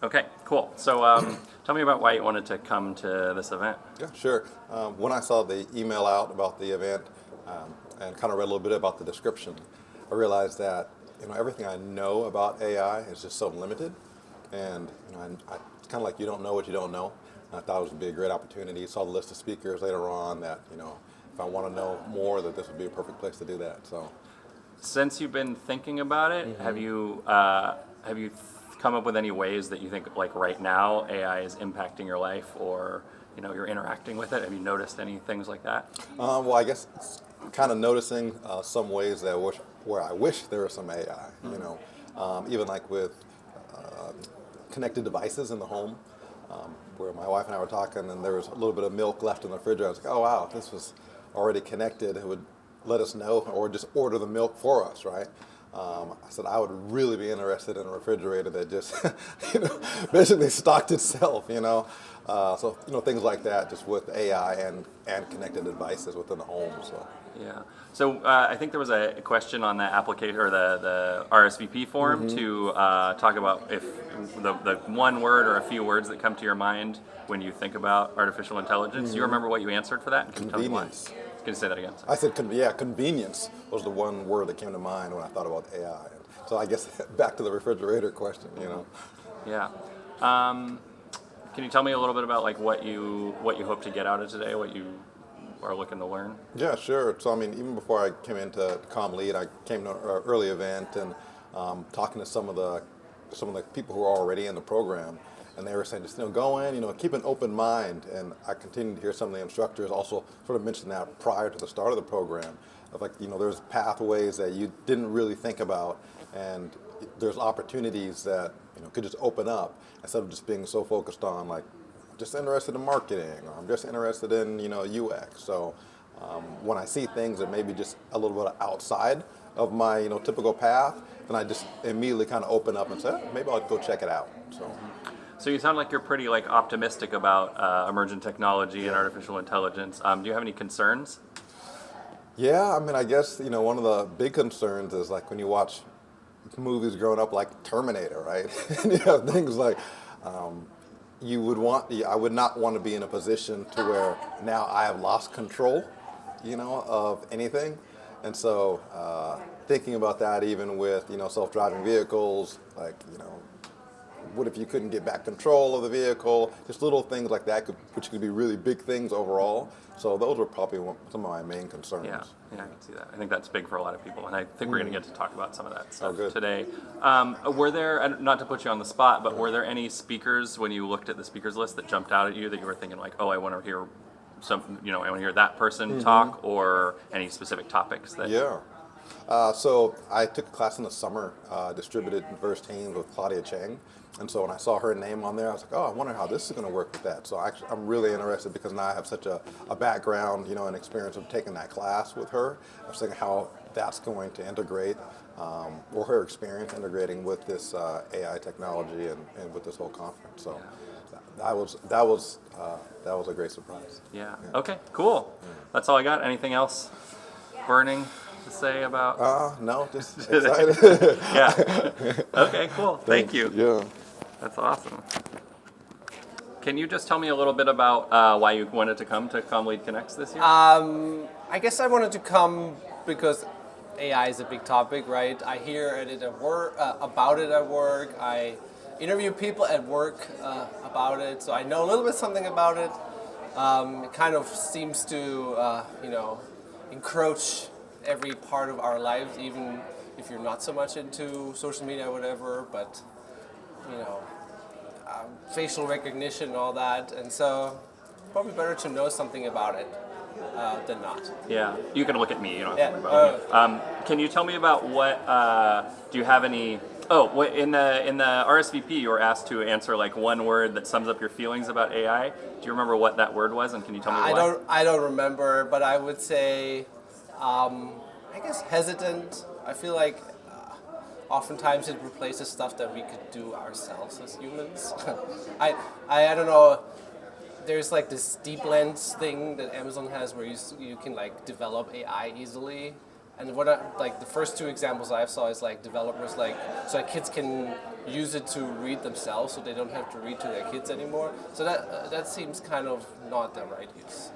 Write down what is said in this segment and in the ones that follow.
Okay, cool. So tell me about why you wanted to come to this event. Yeah, sure. When I saw the email out about the event and kind of read a little bit about the description, I realized that everything I know about AI is just so limited, and it's kind of like you don't know what you don't know. And I thought it would be a great opportunity. Saw the list of speakers later on that if I want to know more, that this would be a perfect place to do that. So, Since you've been thinking about it, have you come up with any ways that you think, like right now, AI is impacting your life, or you're interacting with it? Have you noticed any things like that? well, I guess it's kind of noticing some ways that where I wish there was some AI. Even like with connected devices in the home, where my wife and I were talking, and there was a little bit of milk left in the refrigerator. I was like, oh wow, if this was already connected, it would let us know, or just order the milk for us, right? I said I would really be interested in a refrigerator that just, basically stocked itself, So things like that, just with AI and connected devices within the home. So. Yeah. So I think there was a question on that application or the RSVP form to talk about if the one word or a few words that come to your mind when you think about artificial intelligence. Do you remember what you answered for that? Can you tell me why? Convenience. Can you say that again? I said, convenience was the one word that came to mind when I thought about AI. So I guess back to the refrigerator question, Yeah. Can you tell me a little bit about like what you hope to get out of today? What you are looking to learn? Yeah, sure. So, even before I came into CommLead, I came to an early event and talking to some of the people who are already in the program, and they were saying just go in, keep an open mind. And I continued to hear some of the instructors also sort of mention that prior to the start of the program, of like there's pathways that you didn't really think about, and there's opportunities that could just open up instead of just being so focused on like just interested in marketing, or I'm just interested in UX. So when I see things that maybe just a little bit outside of my typical path, then I just immediately kind of open up and say, maybe I'll go check it out. So you sound like you're pretty like optimistic about emergent technology and artificial intelligence. Do you have any concerns? Yeah, I guess one of the big concerns is like when you watch movies growing up like Terminator, right? And you have things like I would not want to be in a position to where now I have lost control, of anything. And so thinking about that, even with self-driving vehicles, like what if you couldn't get back control of the vehicle? Just little things like that, which could be really big things overall. So those were probably some of my main concerns. Yeah, I can see that. I think that's big for a lot of people, and I think we're going to get to talk about some of that stuff good. today. Were there, not to put you on the spot, but were there any speakers when you looked at the speakers list that jumped out at you that you were thinking like, oh, I want to hear I want to hear that person talk, or any specific topics that? Yeah. So I took a class in the summer, distributed inverse teams with Claudia Chang. And so when I saw her name on there, I was like, oh, I wonder how this is going to work with that. So I'm really interested because now I have such a background, and experience of taking that class with her. I was thinking how that's going to integrate, or her experience integrating with this AI technology and with this whole conference. So that was a great surprise. Yeah. Okay, cool. That's all I got. Anything else burning to say about? No, just excited. Yeah. Okay, cool. Thank you. Yeah. That's awesome. Can you just tell me a little bit about why you wanted to come to CommLead Connects this year? I guess I wanted to come because AI is a big topic, right? I hear it at work, about it at work. I interview people at work about it, so I know a little bit something about it. It kind of seems to, encroach every part of our lives, even if you're not so much into social media or whatever, but facial recognition and all that, and so probably better to know something about it than not. Yeah, you can look at me. You don't have to worry about me. Can you tell me about what? Do you have any? Oh, in the RSVP, you were asked to answer like one word that sums up your feelings about AI. Do you remember what that word was, and can you tell me why? I don't remember, but I would say, I guess hesitant. I feel like oftentimes it replaces stuff that we could do ourselves as humans. I don't know. There's like this deep lens thing that Amazon has where you can like develop AI easily, And what like the first two examples I saw is like developers so that kids can use it to read themselves, so they don't have to read to their kids anymore. So that seems kind of not the right use.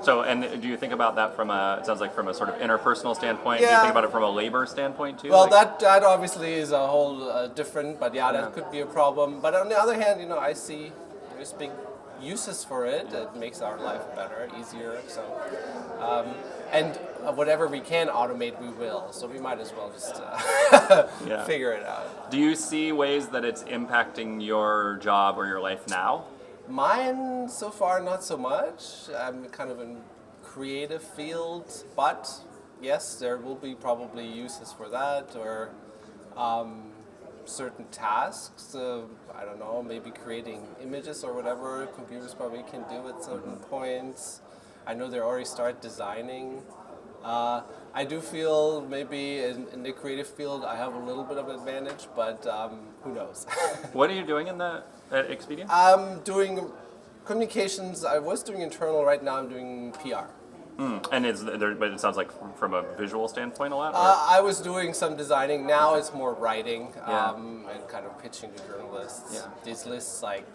So, and do you think about that from it sounds like from a sort of interpersonal standpoint? Do you Yeah. think about it from a labor standpoint too? Well, Like- that obviously is a whole different, but yeah, that could be a problem. But on the other hand, I see there's big uses for it. It makes our life better, easier. So, and whatever we can automate, we will. So we might as well just Yeah. figure it out. Do you see ways that it's impacting your job or your life now? Mine, so far, not so much. I'm kind of in creative field, but yes, there will be probably uses for that or certain tasks. I don't know, maybe creating images or whatever computers probably can do at certain points. I know they already start designing. I do feel maybe in the creative field I have a little bit of an advantage, but who knows? What are you doing at Expedia? I'm doing communications. I was doing internal. Right now I'm doing PR. And but it sounds like from a visual standpoint a lot. Or? I was doing some designing. Now it's more writing Yeah. and kind of pitching to journalists. Yeah. These lists like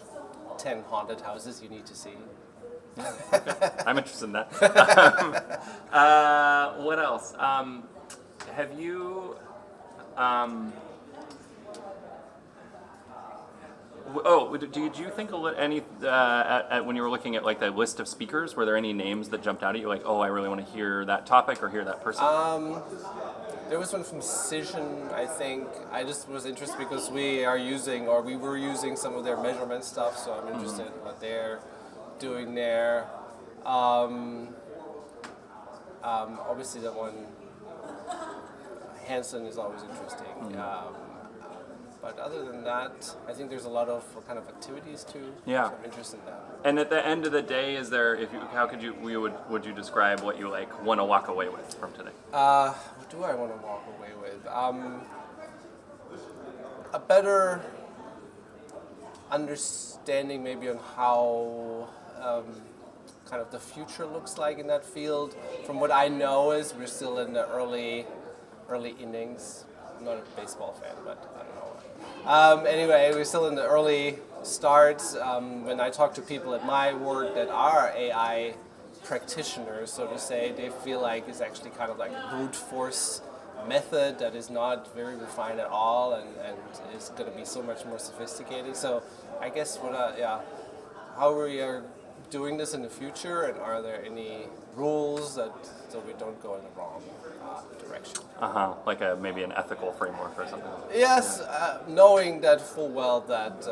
10 haunted houses you need to see. I'm interested in that. What else? Have you? Did you think when you were looking at like the list of speakers? Were there any names that jumped out at you? Like, oh, I really want to hear that topic or hear that person. There was one from Cision, I think. I just was interested because we were using some of their measurement stuff, so I'm interested in what they're doing there. Obviously, that one, Hansen is always interesting. But other than that, I think there's a lot of kind of activities too. Yeah. So I'm interested in that. And at the end of the day, would you describe what you like want to walk away with from today? What do I want to walk away with? A better understanding maybe on how kind of the future looks like in that field. From what I know is we're still in the early innings. I'm not a baseball fan, but I don't know. Anyway, we're still in the early starts. When I talk to people at my work that are AI practitioners, so to say, they feel like it's actually kind of like a brute force method that is not very refined at all and is going to be so much more sophisticated. So I guess how we are doing this in the future, and are there any rules so we don't go in the wrong direction? Like maybe an ethical framework or something. Yes, knowing that full well that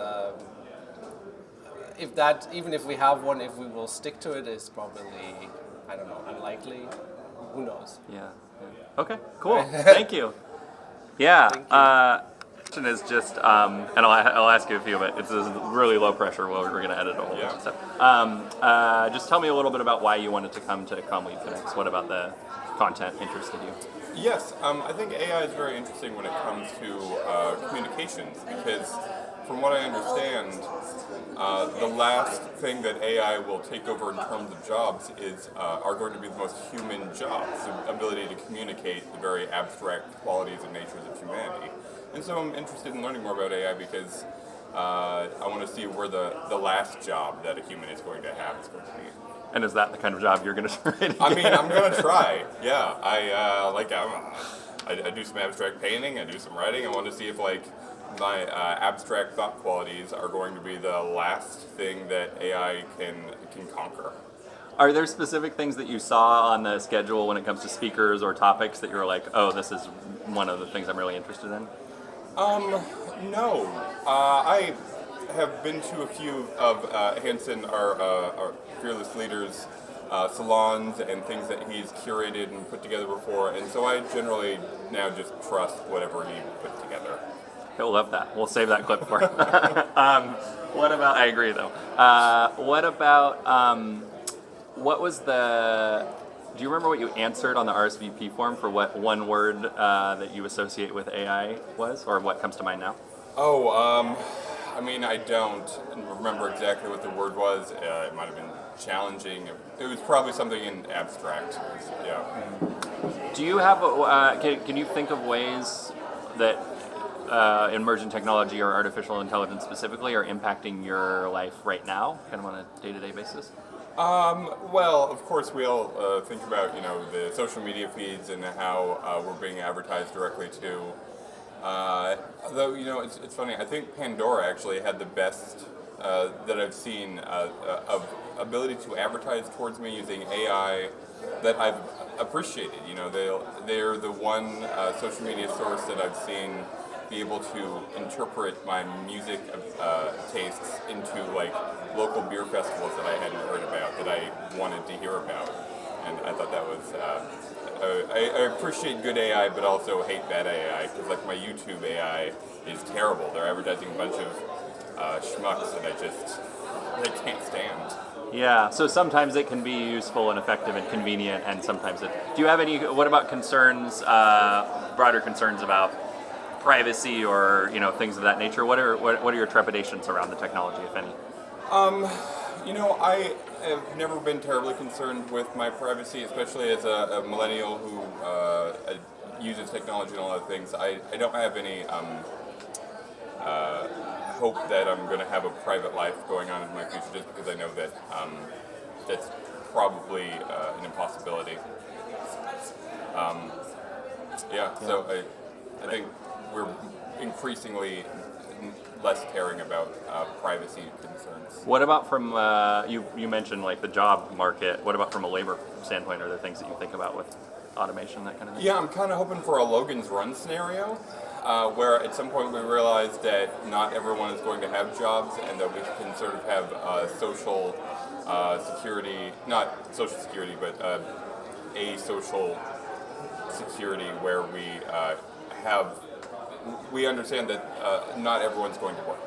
even if we have one, if we will stick to it, is probably, I don't know, unlikely. Who knows? Yeah. Okay. Cool. Thank you. Yeah. Thank you. Question is just, and I'll ask you a few, but it's really low pressure. We're going to edit a whole bunch of stuff. Just tell me a little bit about why you wanted to come to CommLead Connects. What about the content interested you? Yes, I think AI is very interesting when it comes to communications, because from what I understand, the last thing that AI will take over in terms of jobs are going to be the most human jobs, the ability to communicate the very abstract qualities and natures of humanity. And so I'm interested in learning more about AI because I want to see where the last job that a human is going to have is going to be. And is that the kind of job you're going to try to get? I mean, I'm going to try. Yeah, I do some abstract painting. I do some writing. I want to see if my abstract thought qualities are going to be the last thing that AI can conquer. Are there specific things that you saw on the schedule when it comes to speakers or topics that you were like, oh, this is one of the things I'm really interested in? No. I have been to a few of Hansen, our Fearless Leaders, salons and things that he's curated and put together before, and so I generally now just trust whatever he put together. He'll love that. We'll save that clip for him. What about, I agree though. What about, what was do you remember what you answered on the RSVP form for what one word that you associate with AI was, or what comes to mind now? I mean, I don't remember exactly what the word was. It might have been challenging. It was probably something in abstract. Yeah. Do you have, can you think of ways that emergent technology or artificial intelligence specifically are impacting your life right now, kind of on a day-to-day basis? Well, of course, we all think about the social media feeds and how we're being advertised directly to. Though it's funny. I think Pandora actually had the best that I've seen of ability to advertise towards me using AI that I've appreciated. They're the one social media source that I've seen be able to interpret my music tastes into like local beer festivals that I hadn't heard about, that I wanted to hear about, and I thought that was. I appreciate good AI, but also hate bad AI, because like my YouTube AI is terrible. They're advertising a bunch of schmucks that I can't stand. Yeah, so sometimes it can be useful and effective and convenient, and sometimes it. Do you have any? What about concerns, broader concerns about privacy or things of that nature? What are your trepidations around the technology, if any? I have never been terribly concerned with my privacy, especially as a millennial who uses technology and a lot of things. I don't have any hope that I'm going to have a private life going on in my future, just because I know that that's probably an impossibility. So I think we're increasingly less caring about privacy concerns. What about from you mentioned like the job market? What about from a labor standpoint? Are there things that you think about with automation, that kind of thing? Yeah, I'm kind of hoping for a Logan's Run scenario, where at some point we realize that not everyone is going to have jobs, and that we can sort of have social security, not social security, but a social security where we understand that not everyone's going to work,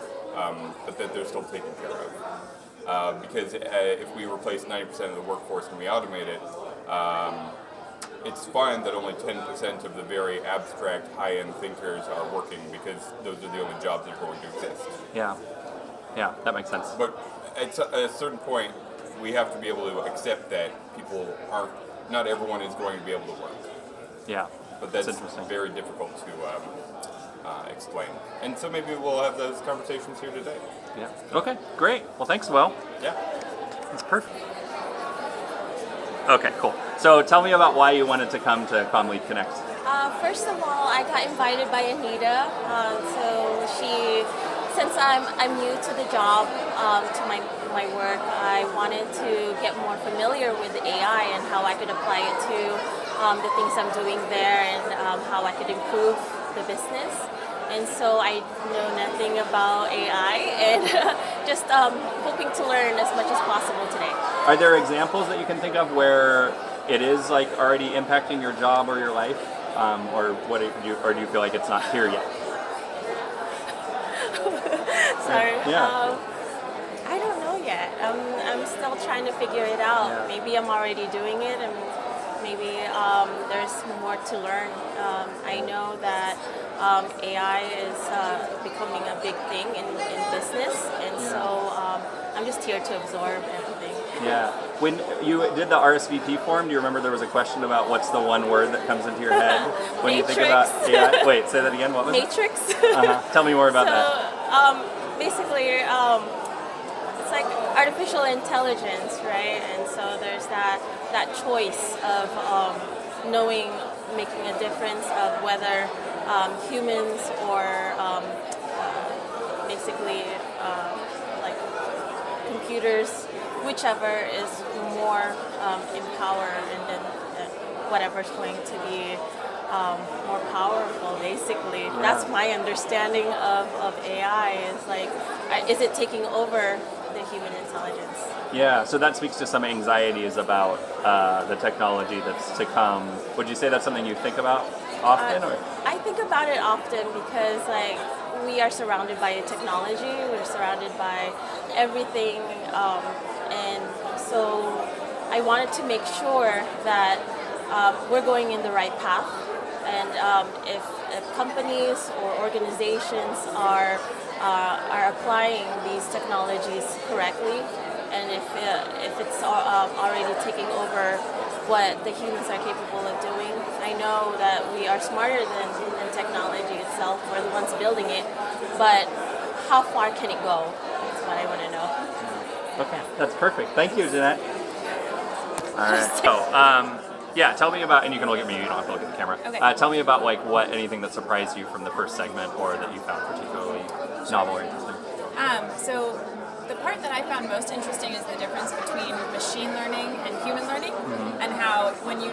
but that they're still taken care of. Because if we replace 90% of the workforce and we automate it, it's fine that only 10% of the very abstract, high-end thinkers are working, because those are the only jobs that are going to exist. Yeah, that makes sense. But at a certain point, we have to be able to accept that not everyone is going to be able to work. Yeah, But that's interesting. very difficult to explain. And so maybe we'll have those conversations here today. Yeah. Okay, great. Well, thanks, Will. Yeah. That's perfect. Okay, cool. So tell me about why you wanted to come to CommLead Connect. First of all, I got invited by Anita. Since I'm new to the job, to my work, I wanted to get more familiar with AI and how I could apply it to the things I'm doing there, and how I could improve the business. And so I know nothing about AI, and just hoping to learn as much as possible today. Are there examples that you can think of where it is like already impacting your job or your life, or do you feel like it's not here yet? Sorry. Yeah. I don't know yet. I'm still trying to figure it out. Yeah. Maybe I'm already doing it, and maybe there's more to learn. I know that AI is becoming a big thing in business, and so I'm just here to absorb everything. Yeah. When you did the RSVP form, do you remember there was a question about what's the one word that comes into your head when you think about AI? Wait, say that again. What was Matrix. it? Tell me more about that. Basically, it's like artificial intelligence, right? And so there's that choice of making a difference of whether humans or basically like computers, whichever is more in power, and then whatever's going to be more powerful, basically. Yeah. That's my understanding of AI, is like, is it taking over the human intelligence? Yeah, so that speaks to some anxieties about the technology that's to come. Would you say that's something you think about often? Or? I think about it often because, like, we are surrounded by technology. We're surrounded by everything, and so I wanted to make sure that we're going in the right path. And if companies or organizations are applying these technologies correctly, and if it's already taking over what the humans are capable of doing. I know that we are smarter than technology itself. We're the ones building it, but how far can it go? That's what I want to know. Okay, that's perfect. Thank you, Jeanette. All right. So, yeah, tell me about, and you can look at me, you don't have to look at the camera. Okay. Tell me about like anything that surprised you from the first segment or that you found particularly novel or interesting. So the part that I found most interesting is the difference between machine learning and human learning, and how when you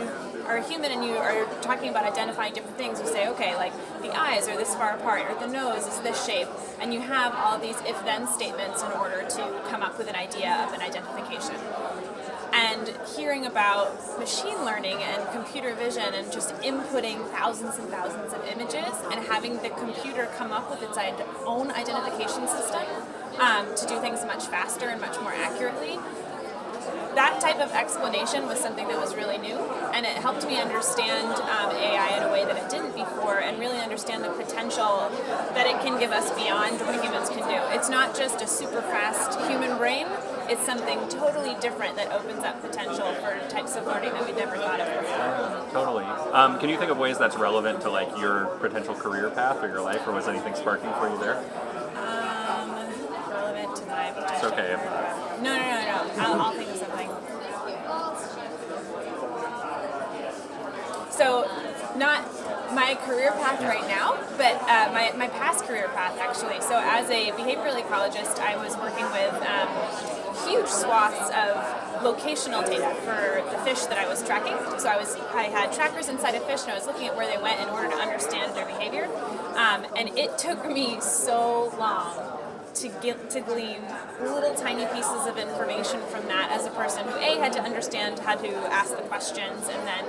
are a human and you are talking about identifying different things, you say, okay, like the eyes are this far apart, or the nose is this shape, and you have all these if-then statements in order to come up with an idea of an identification. And hearing about machine learning and computer vision and just inputting thousands and thousands of images and having the computer come up with its own identification system to do things much faster and much more accurately, that type of explanation was something that was really new, and it helped me understand AI in a way that it didn't before, and really understand the potential that it can give us beyond what humans can do. It's not just a super fast human brain, it's something totally different that opens up potential for types of learning that we'd never thought of before. Totally. Can you think of ways that's relevant to like your potential career path or your life, or was anything sparking for you there? Relevant to my potential. It's okay. No. I'll think of something. So, not my career path right now, but my past career path actually. So, as a behavioral ecologist, I was working with huge swaths of locational data for the fish that I was tracking. So I had trackers inside of fish, and I was looking at where they went in order to understand their behavior. And it took me so long to glean little tiny pieces of information from that as a person who had to understand how to ask the questions and then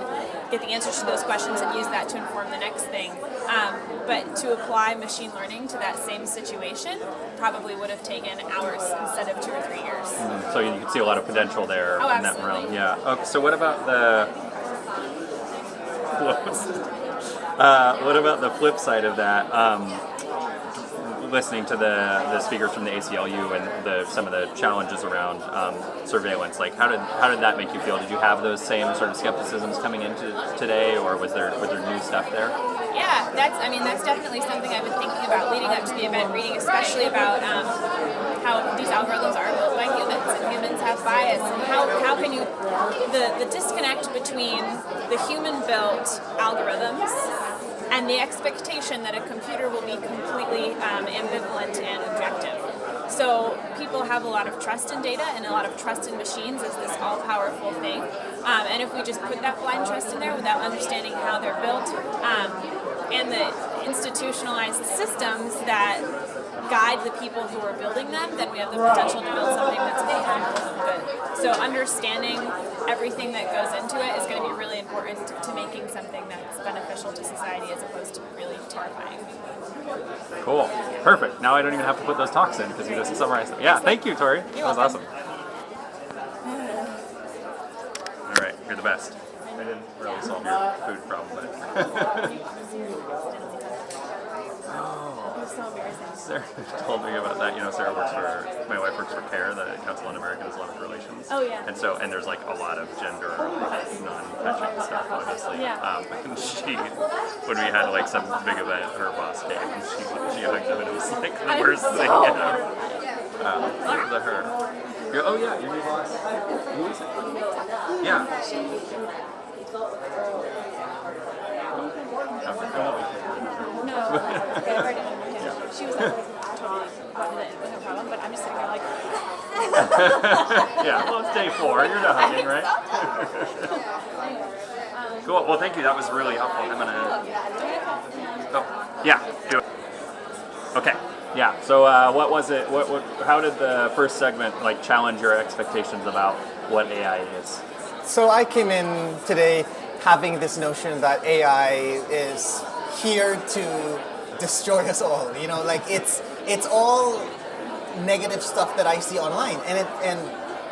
get the answers to those questions and use that to inform the next thing. But to apply machine learning to that same situation probably would have taken hours instead of 2 or 3 years. So you can see a lot of potential there in that absolutely. realm. Yeah. Okay. So what about the what about the flip side of that? Listening to the speakers from the ACLU and some of the challenges around surveillance, like how did that make you feel? Did you have those same sort of skepticisms coming into today, or was there new stuff there? Yeah, that's definitely something I've been thinking about leading up to the event, reading especially about how these algorithms are built by humans, and humans have bias, and how can you, the disconnect between the human-built algorithms and the expectation that a computer will be completely ambivalent and objective. So people have a lot of trust in data and a lot of trust in machines as this all-powerful thing. And if we just put that blind trust in there without understanding how they're built and the institutionalized systems that guide the people who are building them, then we have the potential to build something that's good. So understanding everything that goes into it is going to be really important to making something that's beneficial to society as opposed to really terrifying. Cool. Perfect. Now I don't even have to put those talks in because you just summarized them. Yeah, thank you, Tori. That was awesome. All right, you're the best. I didn't really solve your food problem, but... Sarah told me about that. You know, my wife works for CARE, the Council on American Islamic Relations. Oh, yeah. And there's like a lot of gender, like, non-touching stuff, obviously. Yeah. And when we had like some big event, her boss came and she hugged him and it was like the worst thing ever. Look at her. Oh yeah, your new boss. Who is it? Yeah. She was like, totally wanted it, no problem, but I'm just sitting there like... Yeah, well, it's day 4. You're not hugging, right? Cool. Well, thank you. That was really helpful. I'm going to... Oh, yeah, do it. Okay. Yeah, so what was it? How did the first segment like challenge your expectations about what AI is? So I came in today having this notion that AI is here to destroy us all. You know, like it's all negative stuff that I see online, and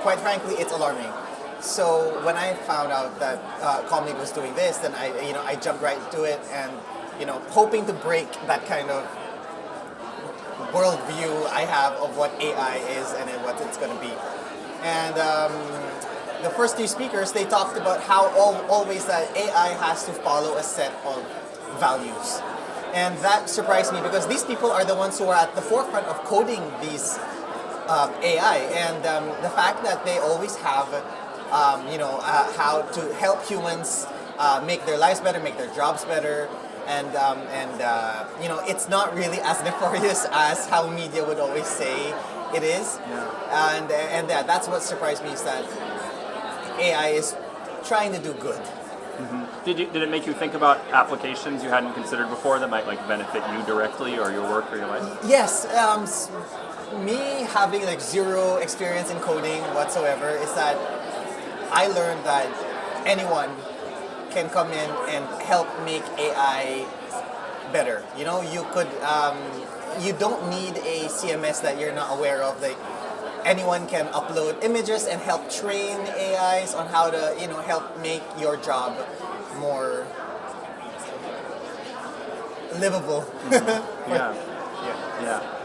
quite frankly, it's alarming. So when I found out that CommLead was doing this, then I jumped right into it, and hoping to break that kind of worldview I have of what AI is and what it's going to be. And the first few speakers, they talked about how always that AI has to follow a set of values. And that surprised me because these people are the ones who are at the forefront of coding these AI. And the fact that they always have, how to help humans make their lives better, make their jobs better, and it's not really as nefarious as how media would always say it is. And that's what surprised me is that AI is trying to do good. Did it make you think about applications you hadn't considered before that might like benefit you directly or your work or your life? Yes, me having like zero experience in coding whatsoever is that I learned that anyone can come in and help make AI better. You know, you could, you don't need a CMS that you're not aware of. Like anyone can upload images and help train AIs on how to, help make your job more livable. Yeah.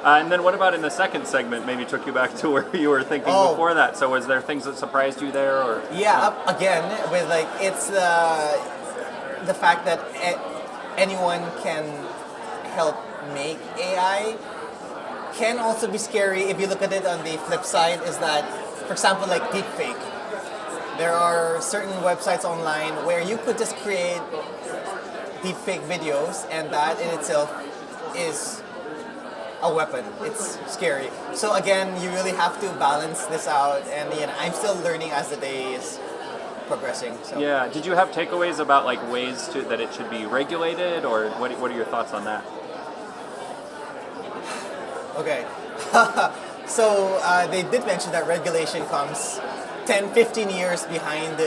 And then what about in the second segment? Maybe took you back to where you were thinking before that. So was there things that surprised you there, or? Yeah, again with like it's the fact that anyone can help make AI can also be scary if you look at it on the flip side. Is that, for example, like deepfake. There are certain websites online where you could just create deepfake videos, and that in itself is a weapon. It's scary. So again, you really have to balance this out, and I'm still learning as the day is progressing. So. Yeah. Did you have takeaways about like ways that it should be regulated, or what are your thoughts on that? Okay. So they did mention that regulation comes 10, 15 years behind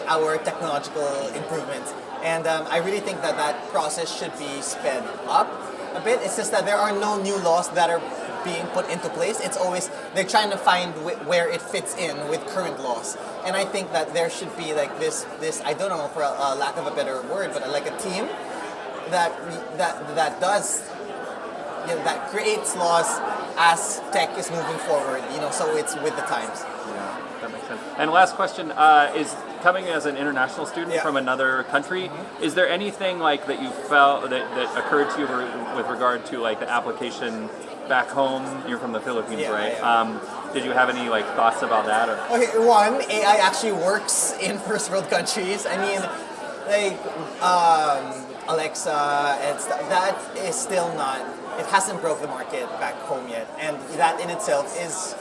our technological improvements. And I really think that process should be sped up a bit. It's just that there are no new laws that are being put into place. It's always, they're trying to find where it fits in with current laws. And I think that there should be like this I don't know, for a lack of a better word, but like a team that does, that creates laws as tech is moving forward, so it's with the times. Yeah, that makes sense. And last question, is coming as an international student from another country, is there anything like that you felt that occurred to you with regard to like the application back home? You're from the Philippines, right? Yeah. Did you have any like thoughts about that? Or? Okay, one, AI actually works in first world countries. I mean, like Alexa and stuff, that is still not, it hasn't broke the market back home yet, and that in itself is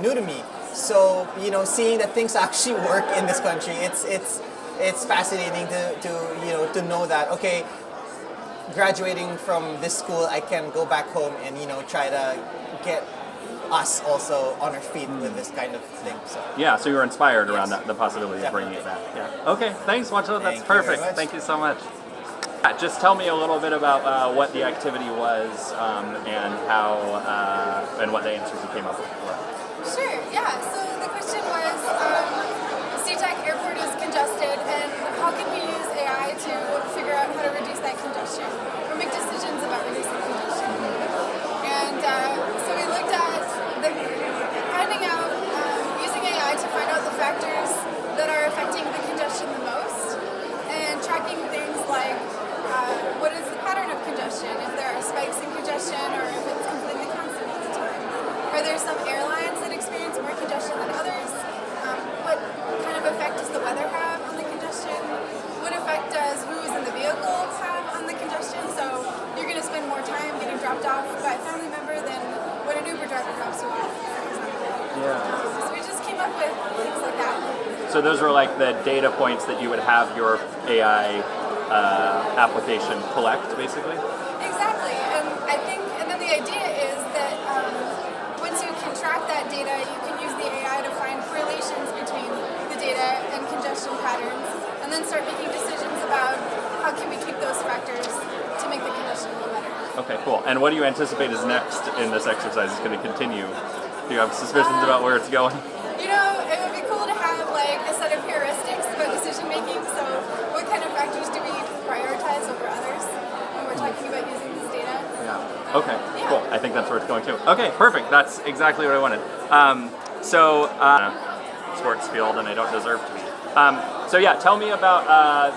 new to me. So seeing that things actually work in this country, it's fascinating to know that okay, graduating from this school, I can go back home and try to get us also on our feet with this kind of thing. So yeah, so you were inspired around the possibility of bringing it back. Yeah. Okay, thanks, Wancho. That's perfect. Thank you so much. Just tell me a little bit about what the activity was and how and what the answers you came up with were. Sure, yeah. So the question was, SeaTac Airport is congested, and how can we use AI to figure out how to reduce that congestion or make decisions about reducing congestion? And so we looked at finding out, using AI to find out the factors that are affecting the congestion the most, and tracking things like what is the pattern of congestion, if there are spikes in congestion or if it's completely constant all the time. Are there some airlines that experience more congestion than others? What kind of effect does the weather have on the congestion? What effect does who's in the vehicle have on the congestion? So you're going to spend more time getting dropped off by a family member than when an Uber driver drops you off, for example. Yeah. So we just came up with things like that. So those were like the data points that you would have your AI application collect, basically? Exactly, and then the idea is that once you can track that data, you can use the AI to find correlations between the data and congestion patterns, and then start making decisions about how can we keep those factors to make the congestion a little better. Okay, cool. And what do you anticipate is next in this exercise? Is going to continue? Do you have suspicions about where it's going? It would be cool to have like a set of heuristics about decision making. So what kind of factors do we prioritize over others when we're talking about using this data? Yeah. Okay, cool. I think that's where it's going too. Okay, perfect. That's exactly what I wanted. sports field, and I don't deserve to be. So yeah, tell me about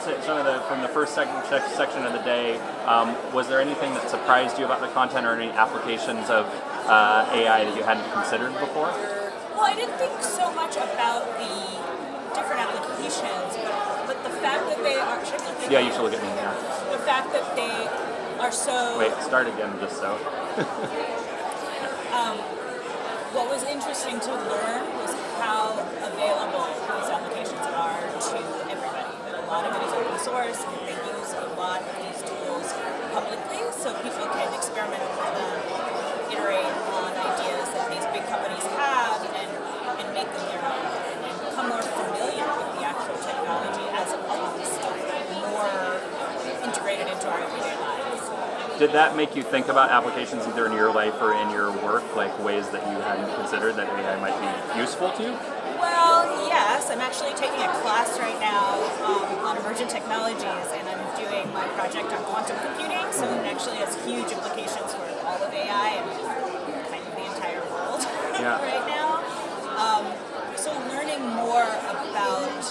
some of from the first section of the day. Was there anything that surprised you about the content, or any applications of AI that you hadn't considered before? Well, I didn't think so much about the different applications, but the fact that they are. Yeah, you should look at me. Yeah. The fact that they are so. Wait, start again, just so. What was interesting to learn was how available these applications are to everybody. That a lot of it is open source, and they use a lot of these tools publicly, so people can experiment with them, iterate on ideas that these big companies have, and make them their own, and become more familiar with the actual technology as it becomes more integrated into our everyday lives. Did that make you think about applications either in your life or in your work, like ways that you hadn't considered that AI might be useful to you? Well, yes. I'm actually taking a class right now on emergent technologies, and I'm doing my project on quantum computing, so it actually has huge implications for all of AI and kind of the entire world Yeah. right now. So learning more about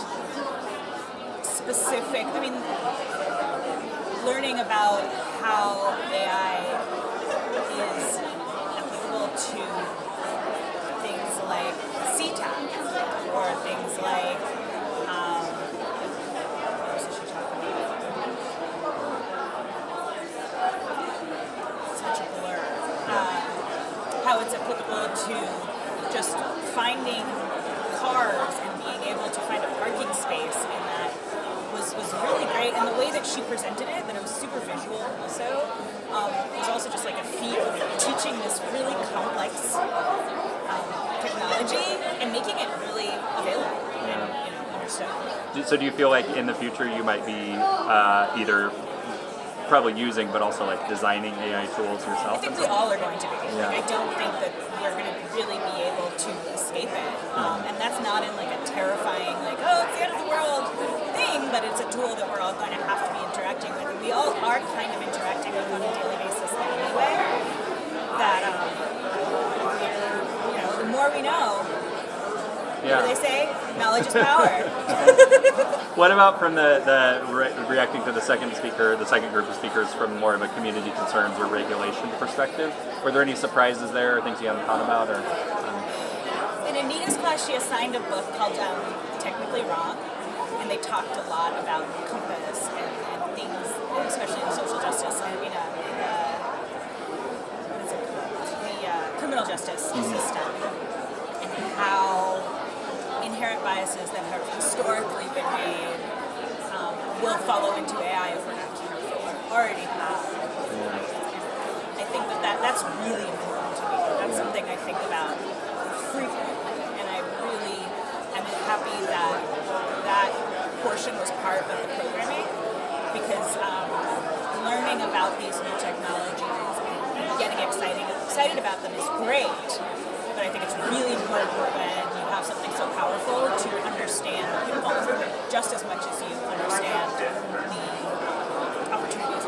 learning about how AI is applicable to things like CTAC or things like what else did she talk about? Such a blur. How it's applicable to just finding cars and being able to find a parking space, and that was really great. And the way that she presented it, that it was super visual also, was also just like a feat of teaching this really complex technology and making it really available and understood. So do you feel like in the future you might be either probably using but also like designing AI tools yourself? I think we all are going to be. Yeah. Like, I don't think that we're going to really be able to escape it. And that's not in like a terrifying, like, oh, it's the end of the world thing, but it's a tool that we're all going to have to be interacting with. And we all are kind of interacting with on a daily basis anyway. That, the more we know, what do they say? Knowledge is power. What about from reacting to the second group of speakers from more of a community concerns or regulation perspective? Were there any surprises there, or things you haven't thought about? Or In Anita's class, she assigned a book called Technically Wrong, and they talked a lot about compass and things, especially in social justice, the criminal justice system, and how inherent biases that have historically been made will follow into AI if we're not careful, already have. I think that's really important to me. That's something I think about frequently, and I really am happy that portion was part of the programming, because learning about these new technologies and getting excited about them is great, but I think it's really important when you have something so powerful to understand the pitfalls just as much as you understand the opportunities.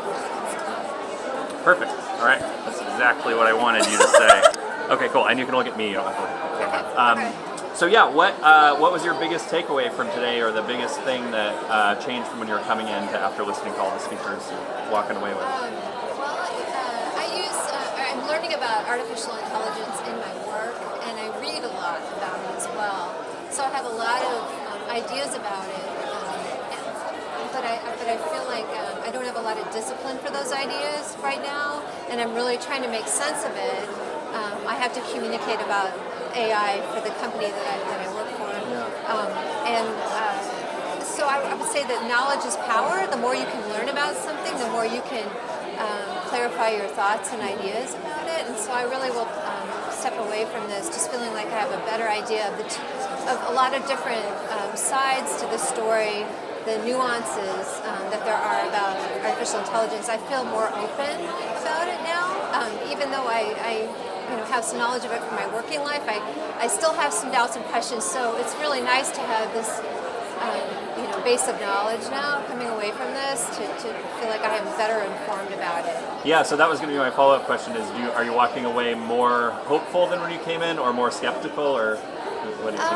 Perfect. All right. That's exactly what I wanted you to say. Okay, cool. And you can look at me. You don't have to look at me. So yeah, what was your biggest takeaway from today, or the biggest thing that changed from when you were coming in to after listening to all the speakers and walking away with? I'm learning about artificial intelligence in my work, and I read a lot about it as well. So I have a lot of ideas about it, but I feel like I don't have a lot of discipline for those ideas right now, and I'm really trying to make sense of it. I have to communicate about AI for the company that I work for, so I would say that knowledge is power. The more you can learn about something, the more you can clarify your thoughts and ideas about it. And so I really will step away from this just feeling like I have a better idea of a lot of different sides to the story, the nuances that there are about artificial intelligence. I feel more open about it now, even though I have some knowledge of it from my working life. I still have some doubts and questions, so it's really nice to have this base of knowledge now coming away from this to feel like I am better informed about it. Yeah, so that was going to be my follow-up question: are you walking away more hopeful than when you came in, or more skeptical, or what do you think?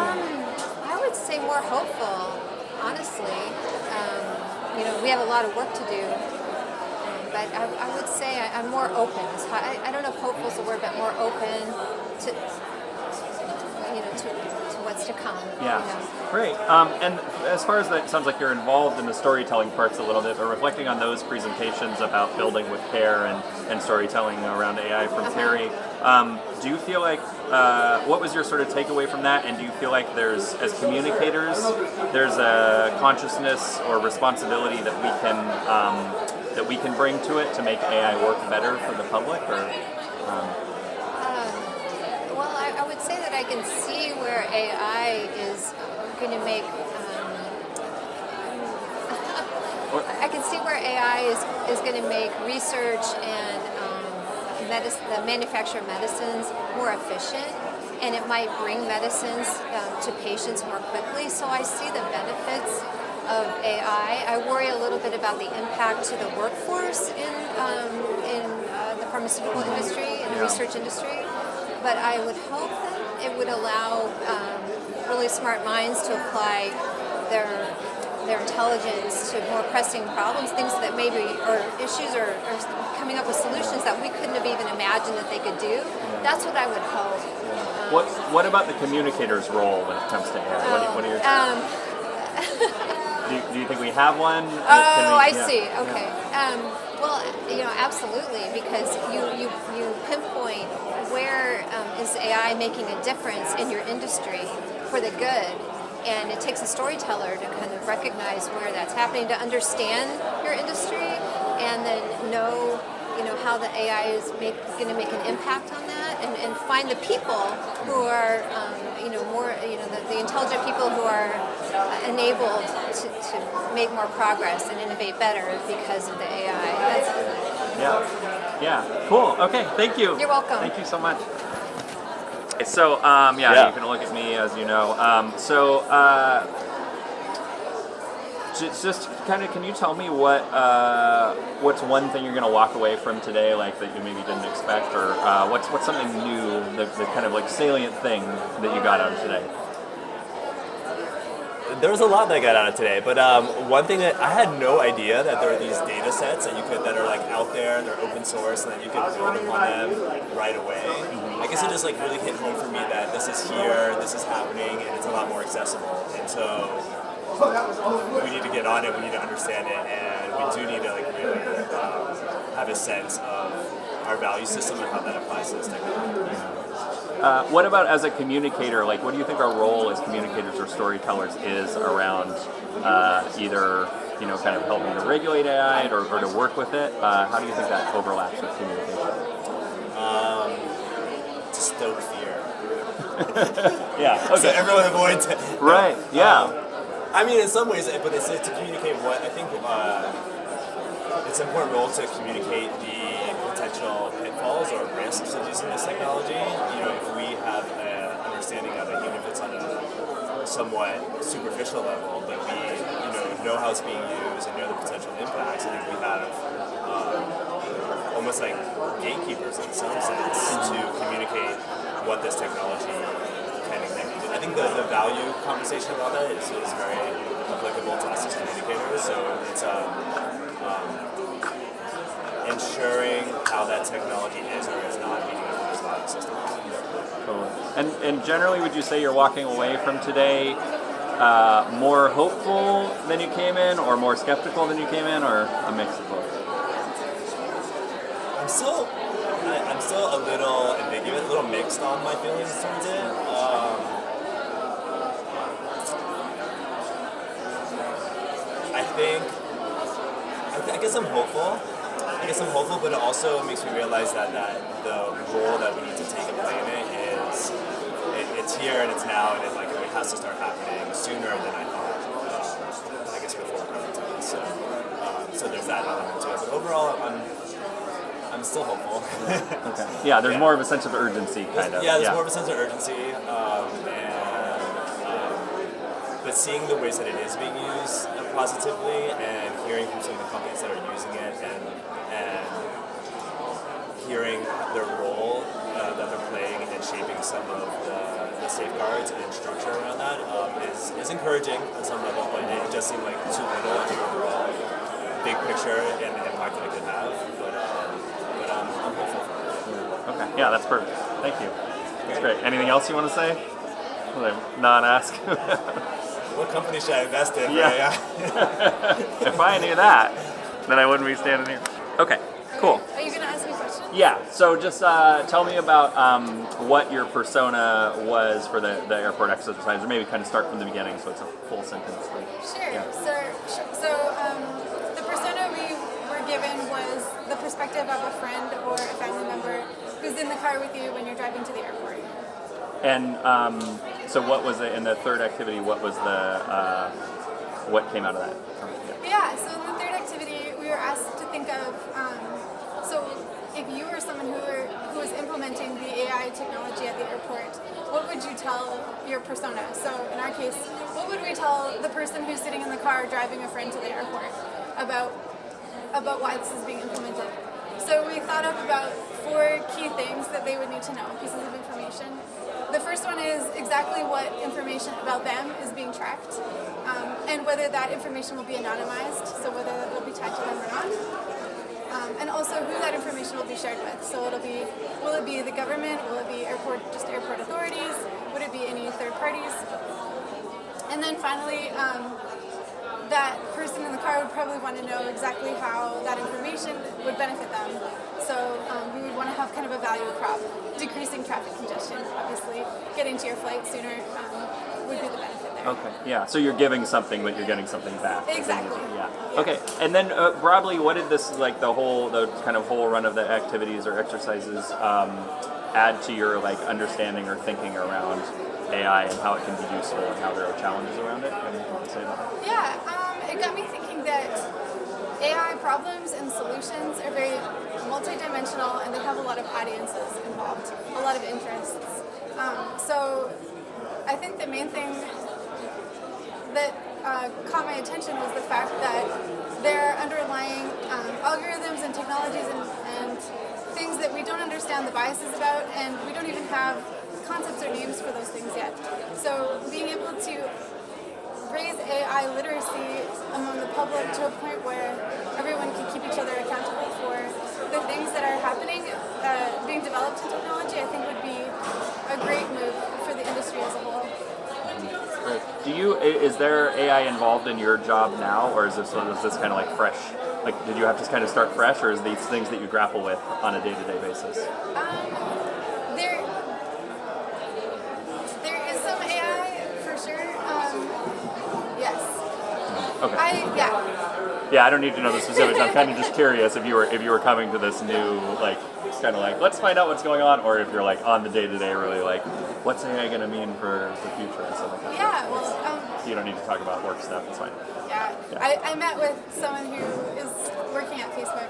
I would say more hopeful, honestly. We have a lot of work to do, but I would say I'm more open. So I don't know if hopeful is the word, but more open to what's to come. Yeah, great. And as far as that, it sounds like you're involved in the storytelling parts a little bit, but reflecting on those presentations about building with care and storytelling around AI from Terry, do you feel like, what was your sort of takeaway from that? And do you feel like there's, as communicators, there's a consciousness or responsibility that we can bring to it to make AI work better for the public? Or Well, I would say that I can see where AI is going to make. I can see where AI is going to make research and the manufacture of medicines more efficient, and it might bring medicines to patients more quickly. So I see the benefits of AI. I worry a little bit about the impact to the workforce in the pharmaceutical industry and the research industry. But I would hope that it would allow really smart minds to apply their intelligence to more pressing problems, things that maybe, or issues, or coming up with solutions that we couldn't have even imagined that they could do. That's what I would hope. What about the communicator's role when it comes to AI? What are your do you think we have one? I see. Okay. Well, absolutely, because you pinpoint where is AI making a difference in your industry for the good, and it takes a storyteller to kind of recognize where that's happening, to understand your industry, and then know how the AI is going to make an impact on that, and find the people who are more the intelligent people who are enabled to make more progress and innovate better because of the AI. Yeah, cool. Okay, thank you. You're welcome. Thank you so much. So, you can look at me, as you know. Just kind of, can you tell me what's one thing you're going to walk away from today, like that you maybe didn't expect, or what's something new, the kind of like salient thing that you got out of today? There was a lot that I got out of today, but one thing that I had no idea that there are these data sets that are like out there, they're open source, and that you can build upon them right away. I guess it just like really hit home for me that this is here, this is happening, and it's a lot more accessible. And so we need to get on it, we need to understand it, and we do need to like really have a sense of our value system and how that applies to this technology. What about as a communicator? Like, what do you think our role as communicators or storytellers is around either kind of helping to regulate AI or to work with it? How do you think that overlaps with communication? To stoke fear. Yeah. Okay. So everyone avoids it. Right. Yeah. I mean, in some ways, but it's to communicate what I think it's an important role to communicate the potential pitfalls or risks of using this technology. If we have an understanding of it, even if it's on a somewhat superficial level, but we know how it's being used and know the potential impacts, I think we have almost like gatekeepers in some sense to communicate what this technology can exactly do. I think the value conversation about that is very applicable to us as communicators. So it's ensuring how that technology is or is not meeting those value systems. Totally. And generally, would you say you're walking away from today more hopeful than you came in, or more skeptical than you came in, or a mix of both? I'm still a little ambiguous, a little mixed on my feelings towards it. I guess I'm hopeful. But it also makes me realize that the role that we need to take and play in it it's here and it's now, and it has to start happening sooner than I thought. I guess before coming to this. So there's that element to it. But overall, I'm still hopeful. Okay. Yeah, there's more of a sense of urgency, kind of. Yeah, there's more of a sense of urgency, but seeing the ways that it is being used positively, and hearing from some of the companies that are using it, and hearing their role that they're playing in shaping some of the the safeguards and structure around that is encouraging on some level, but it just seemed like too little in the overall big picture and the impact that it could have. But I'm hopeful for it. Okay. Yeah, that's perfect. Thank you. That's great. Anything else you want to say? Not ask. What company should I invest in? Yeah. Yeah. If I knew that, then I wouldn't be standing here. Okay. Cool. Are you going to ask me questions? Yeah. So just tell me about what your persona was for the airport exercise, or maybe kind of start from the beginning, so it's a full sentence. Sure. Yeah. So the persona we were given was the perspective of a friend or a family member who's in the car with you when you're driving to the airport. And so what was it in the third activity? What was the what came out of that? Yeah, so in the third activity, we were asked to think of, so if you were someone who was implementing the AI technology at the airport, what would you tell your persona? So in our case, what would we tell the person who's sitting in the car driving a friend to the airport about why this is being implemented? So we thought up about 4 key things that they would need to know, pieces of information. The first one is exactly what information about them is being tracked, and whether that information will be anonymized, so whether it will be tied to them or not, and also who that information will be shared with. So will it be the government? Will it be airport authorities? Would it be any third parties? And then finally, that person in the car would probably want to know exactly how that information would benefit them. So we would want to have kind of a value prop. Decreasing traffic congestion, obviously. Getting to your flight sooner would be the benefit there. Okay. Yeah. So you're giving something, but you're getting something back. Exactly. Yeah. Okay. And then broadly, what did this the kind of whole run of the activities or exercises add to your understanding or thinking around AI and how it can be useful and how there are challenges around it? Anything you can say about that? Yeah, it got me thinking that AI problems and solutions are very multidimensional and they have a lot of audiences involved, a lot of interests. So I think the main thing that caught my attention was the fact that there are underlying algorithms and technologies and things that we don't understand the biases about, and we don't even have concepts or names for those things yet. So being able to raise AI literacy among the public to a point where everyone can keep each other accountable for the things that are happening, being developed in technology, I think would be a great move for the industry as a whole. Is there AI involved in your job now, or is this kind of fresh? Did you have to kind of start fresh, or is these things that you grapple with on a day-to-day basis? There is some AI for sure. Yes. Okay. Yeah. Yeah, I don't need to know the specifics. I'm kind of just curious if you were coming to this new kind of let's find out what's going on, or if you're on the day-to-day really what's AI going to mean for the future and stuff like that. Yeah. Well, you don't need to talk about work stuff. It's fine. yeah. I met with someone who is working at Facebook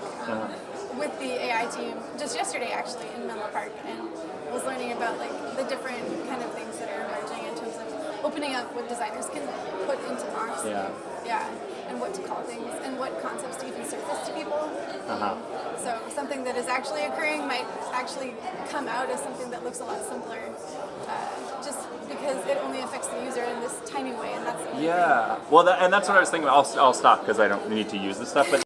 with the AI team just yesterday, actually, in Menlo Park, and was learning about the different kind of things that are emerging in terms of opening up what designers can put into Mox. Yeah. Yeah. And what to call things and what concepts to even surface to people. So something that is actually occurring might actually come out as something that looks a lot simpler, just because it only affects the user in this tiny way, and that's Yeah. Well, and that's what I was thinking. I'll stop because I don't need to use this stuff, but.